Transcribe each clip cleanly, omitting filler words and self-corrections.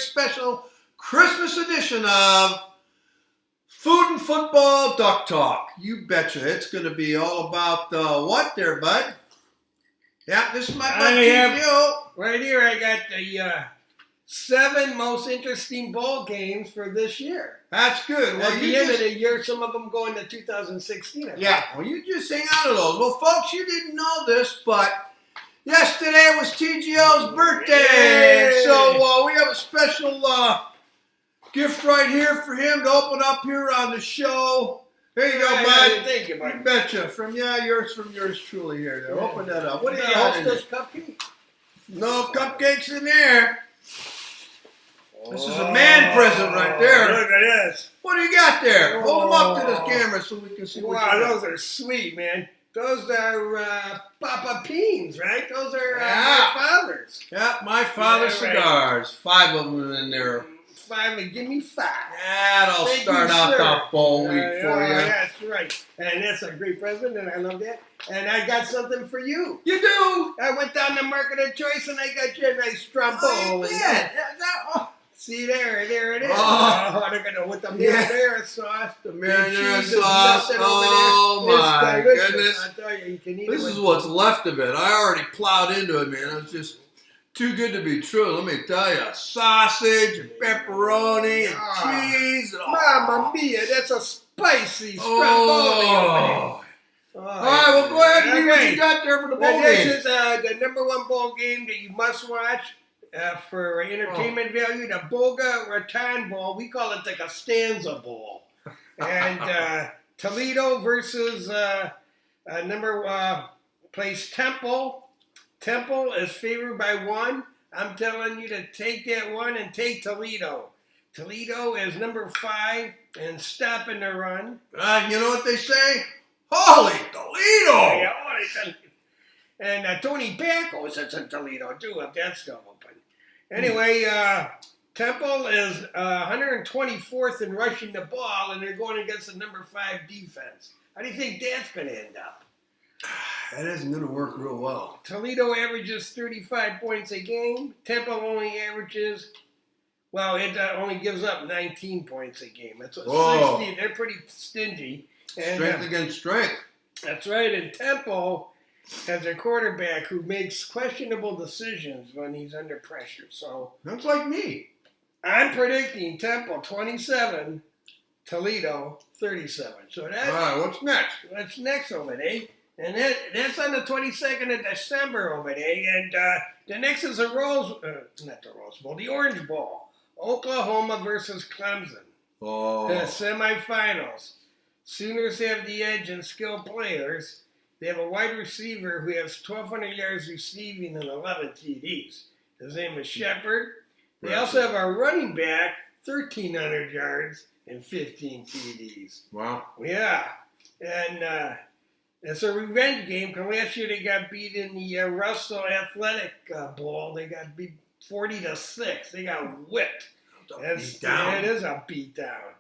special Christmas edition of Food and Football Duck Talk. You betcha. It's going to be all about what there, bud? Yeah, this is my bud TGO. Right here, I got the 7 most interesting bowl games for this year. That's good. Well, at the end of the year, some of them go into 2016. Yeah, well, you just hang on to those. Well, folks, you didn't know this, but yesterday was TGO's birthday. Yay! So we have a special gift right here for him to open up here on the show. Here you go, bud. Thank you, bud. You betcha. From yours truly here. There. Open that up. What do you got got in in there? Cupcake? No cupcakes in there. This is a man present right there. Look at this. What do you got there? Hold them up to this camera so we can see what Wow, you got. those are sweet, man. Those are Papa Peens, right? Those are Yeah. my father's. Yeah, my father's Yeah, right. cigars. 5 of them in there. 5, give me 5. That'll Thank start you, out sir. that bowl week for you. That's right. And that's a great present, and I love that. And I got something for you. You do? I went down to Market of Choice, and I got you a nice Stromboli. Oh, you did? See there it is. Oh. They're gonna with the Yeah. marinara sauce. The marinara cheese is sauce. nothing over Oh, there. It's my delicious. goodness. I tell you, you can eat This it is with- what's left of it. I already plowed into it, man. It was just too good to be true. Let me tell you. Sausage and pepperoni and cheese. And Mamma mia, that's a spicy Stromboli over there. Oh. All right, well, go ahead and read what you got there for the bowl This game. is the number 1 bowl game that you must watch for entertainment value. The Boga Raton Bowl. We call it the Costanza Bowl. And Toledo versus place Temple. Temple is favored by 1. I'm telling you to take that 1 and take Toledo. Toledo is number 5 and stopping the run. You know what they say? Holy Toledo! Yeah, and Tony Bacco is in Toledo too, if that's still open. Anyway, Temple is 124th in rushing the ball, and they're going against the number 5 defense. How do you think that's going to end up? That isn't going to work real well. Toledo averages 35 points a game. Temple only averages, well, it only gives up 19 points a game. That's what 60. They're pretty stingy. And, Strength against strength. That's right. And Temple has a quarterback who makes questionable decisions when he's under pressure. So That's like me. I'm predicting Temple 27, Toledo 37. So All right, what's next? that's next over there. And that's on the 22nd of December over there. And the next is the Orange Bowl. Oklahoma versus Clemson. Oh. The semifinals. Sooners have the edge in skilled players. They have a wide receiver who has 1,200 yards receiving and 11 TDs. His name is Shepard. They also have a running back, 1,300 yards and 15 TDs. Wow. Yeah. And it's a revenge game because last year they got beat in the Russell Athletic Bowl. They got beat 40-6. They got whipped. Beat-down. It is a beatdown.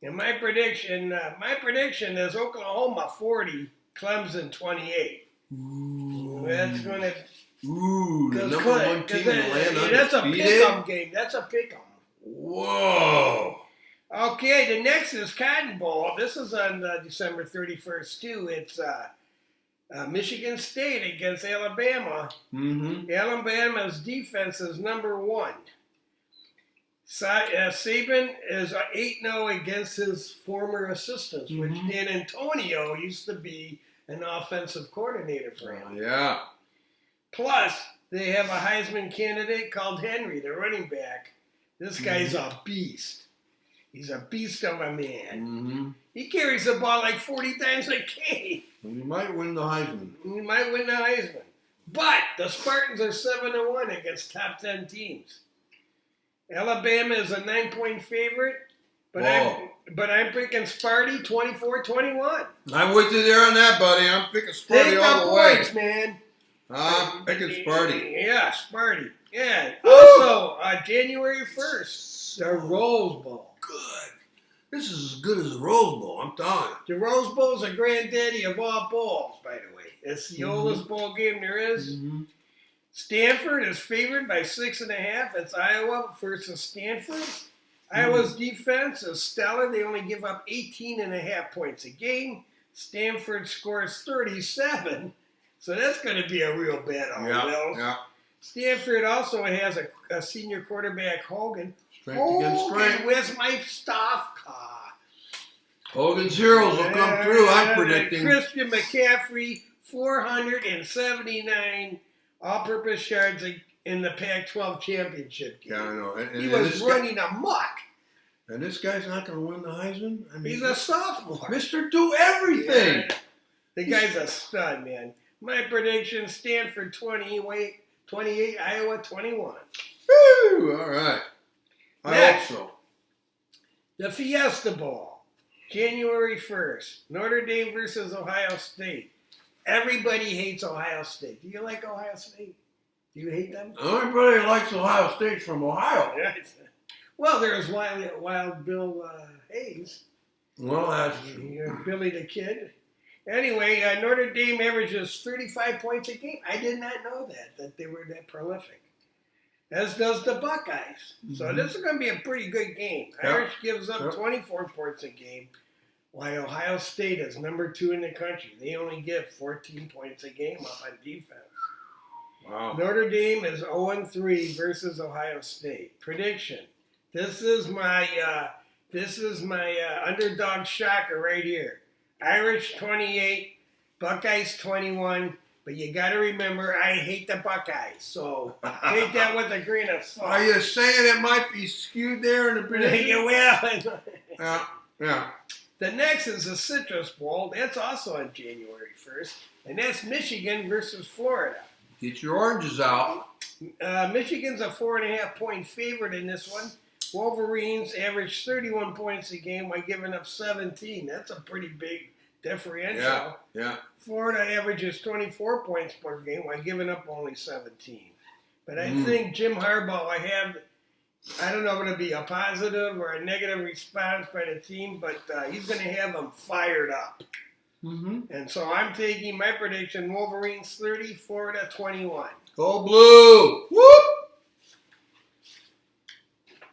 And my prediction is Oklahoma 40, Clemson 28. Ooh. That's going to... Ooh, the number 1 team in the land That's a undefeated. pick-em game. That's a pick-em. Whoa. Okay, the next is Cotton Bowl. This is on December 31st, too. It's Michigan State against Alabama. Mm-hmm. Alabama's defense is number 1. Saban is 8-0 against his former assistants, which Dan Antonio used to be an offensive coordinator for him. Yeah. Plus, they have a Heisman candidate called Henry, the running back. This guy's a beast. He's a beast of a man. Mm-hmm. He carries the ball like 40 times a game. He might win the Heisman. He might win the Heisman. But the Spartans are 7-1 against top 10 teams. Alabama is a 9-point favorite, but I'm picking Sparty 24-21. I'm with you there on that, buddy. I'm picking Sparty Take all the the way. points, man. I'm picking Sparty. Yeah, Sparty. Yeah. Also, January 1st, the Rose Bowl. Good. This is as good as the Rose Bowl, I'm telling you. The Rose Bowl is a granddaddy of all bowls, by the way. It's the oldest bowl game there is. Mm-hmm. Stanford is favored by 6.5. It's Iowa versus Stanford. Iowa's defense is stellar. They only give up 18.5 points a game. Stanford scores 37. So that's going to be a real battle. Yeah. Stanford also has a senior quarterback, Hogan. Strength against strength. Where's my Stavka? Hogan's heroes will come through, I'm predicting. Christian McCaffrey, 479 all-purpose yards in the Pac-12 championship game. Yeah, I know. He was running amok. And this guy's not going to win the Heisman? I mean, he's a sophomore. Mr. Do Everything. Yeah. The guy's a stud, man. My prediction, Stanford 28, Iowa 21. Woo! All right. I Next, hope so. The Fiesta Bowl, January 1st. Notre Dame versus Ohio State. Everybody hates Ohio State. Do you like Ohio State? Do you hate them? Everybody likes Ohio State from Ohio. Well, there's Wild Bill Hayes. Well, that's Billy the Kid. Anyway, Notre Dame averages 35 points a game. I did not know that they were that prolific. As does the Buckeyes. So this is going to be a pretty good game. Yep. Irish gives up 24 points a game, while Ohio State is number 2 in the country. They only give 14 points a game up on defense. wow. Notre Dame is 0-3 versus Ohio State. Prediction. This is my underdog shocker right here. Irish 28, Buckeyes 21. But you got to remember, I hate the Buckeyes. So take that with a grain of salt. Are you saying it might be skewed there in the prediction? You will. Yeah. The next is the Citrus Bowl. That's also on January 1st. And that's Michigan versus Florida. Get your oranges out. Michigan's a 4.5-point favorite in this one. Wolverines average 31 points a game while giving up 17. That's a pretty big differential. Yeah. Florida averages 24 points per game while giving up only 17. But I think Jim Harbaugh, I don't know if it'll be a positive or a negative response by the team, but he's going to have them fired up. And so I'm taking my prediction, Wolverines 30, Florida 21. Go blue! Whoop!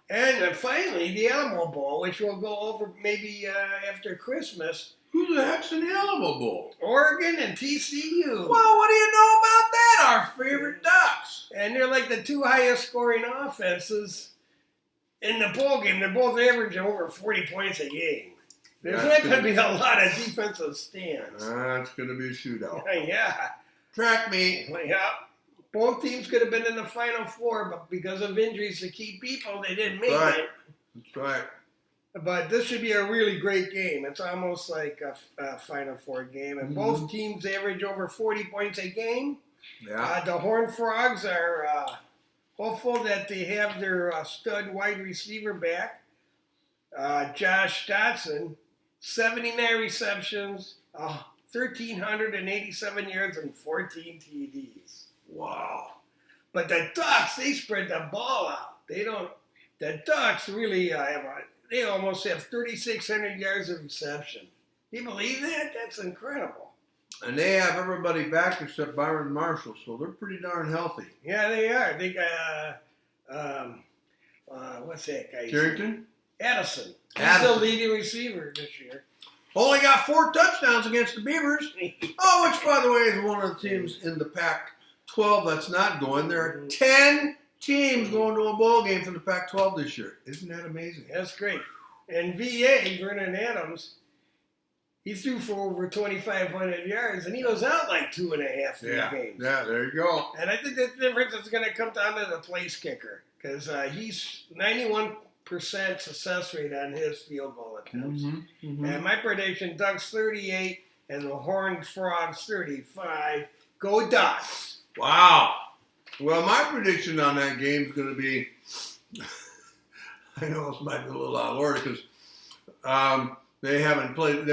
And then finally, the Alamo Bowl, which we'll go over maybe after Christmas. Who the heck's in the Alamo Bowl? Oregon and TCU. Well, what do you know about that? Our favorite Ducks. And they're like the 2 highest scoring offenses in the bowl game. They're both averaging over 40 points a game. There's not going to be a lot of defensive stands. That's going to be a shootout. Yeah. Track meet. Yeah. Both teams could have been in the Final Four, but because of injuries to key people, they didn't make it. That's right. But this should be a really great game. It's almost like a Final Four game. And both teams average over 40 points a game. Yeah. The Horned Frogs are hopeful that they have their stud wide receiver back. Josh Dotson, 79 receptions, 1,387 yards, and 14 TDs. Wow. But the Ducks, they spread the ball out. The Ducks really they almost have 3,600 yards of reception. Do you believe that? That's incredible. And they have everybody back except Byron Marshall, so they're pretty darn healthy. Yeah, they are. They got, what's that guy's Carrington? Addison. He's the leading receiver this year. Only got 4 touchdowns against the Beavers. Oh, which, by the way, is one of the teams in the Pac-12 that's not going. There are 10 teams going to a bowl game from the Pac-12 this year. Isn't that amazing? That's great. And VA, Vernon Adams, he threw for over 2,500 yards, and he was out like 2.5 games. Yeah, there you go. And I think the difference is going to come down to the place kicker, because he's 91% success rate on his field goal attempts. And my prediction, Ducks 38 and the Horned Frogs 35. Go Ducks. Wow. Well, my prediction on that game is going to be, I know this might be a little out of order because they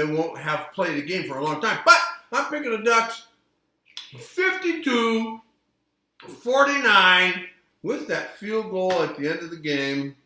won't have played a game for a long time, but I'm picking the Ducks 52-49 with that field goal at the end of the game.